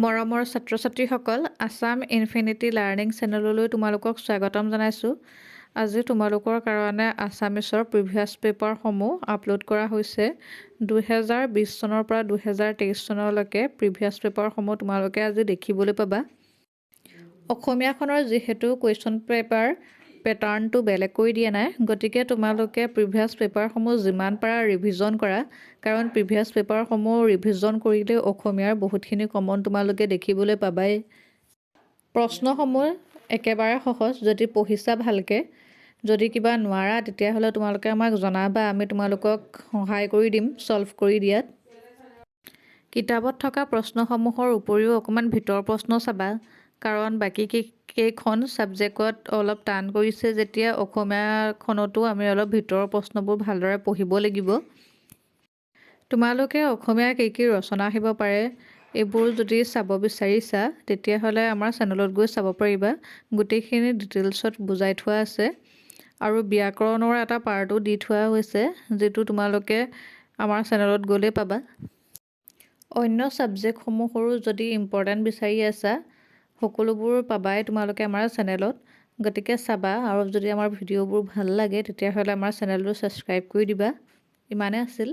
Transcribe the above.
মৰমৰ ছাত্ৰ ছাত্ৰীসকল, আছাম ইনফিনিটি লাৰ্ণিং চেনেললৈ তোমালোকক স্বাগতম জনাইছোঁ। আজি তোমালোকৰ কাৰণে আছামিছৰ প্ৰিভিয়াছ পেপাৰসমূহ আপলোড কৰা হৈছে। 2020 চনৰ পৰা 2023 চনলৈকে প্ৰিভিয়াছ পেপাৰসমূহ তোমালোকে আজি দেখিবলৈ পাবা। অসমীয়াখনৰ যিহেতু কুৱেশ্যন পেপাৰ পেটাৰ্ণটো বেলেগ কৰি দিয়া নাই, গতিকে তোমালোকে প্ৰিভিয়াছ পেপাৰসমূহ যিমান পাৰা ৰিভিজন কৰা, কাৰণ প্ৰিভিয়াছ পেপাৰসমূহ ৰিভিজন কৰিলে অসমীয়াৰ বহুতখিনি কমন তোমালোকে দেখিবলৈ পাবাই। প্ৰশ্নসমূহ একেবাৰে সহজ, যদি পঢ়িছা ভালকৈ। যদি কিবা নোৱাৰা তেতিয়াহ'লে তোমালোকে আমাক জনাবা, আমি তোমালোকক সহায় কৰি দিম ছল্ভ কৰি দিয়াত। কিতাপত থকা প্ৰশ্নসমূহৰ উপৰিও অকণমান ভিতৰ প্ৰশ্ন চাবা, কাৰণ বাকী কেইখন ছাবজেক্টত অলপ টান কৰিছে যেতিয়া অসমীয়াখনতো আমি অলপ ভিতৰৰ প্ৰশ্নবোৰ ভালদৰে পঢ়িব লাগিব। তোমালোকে অসমীয়া কি ৰচনা আহিব পাৰে এইবোৰ যদি চাব বিচাৰিছা তেতিয়াহ'লে আমাৰ চেনেলত গৈ চাব পাৰিবা। গোটেইখিনি ডিটেইলছত বুজাই থোৱা আছে আৰু ব্যাকৰণৰ এটা পাৰ্টো দি থোৱা হৈছে, যিটো তোমালোকে আমাৰ চেনেলত গ'লেই পাবা। অন্য ছাবজেক্টসমূহৰো যদি ইম্পৰ্টেণ্ট বিচাৰি আছা, সকলোবোৰ পাবাই তোমালোকে আমাৰ চেনেলত। গতিকে চাবা, আৰু যদি আমাৰ ভিডিঅ'বোৰ ভাল লাগে তেতিয়াহ'লে আমাৰ চেনেলটো ছাবস্ক্ৰাইব কৰি দিবা। ইমানে আছিল।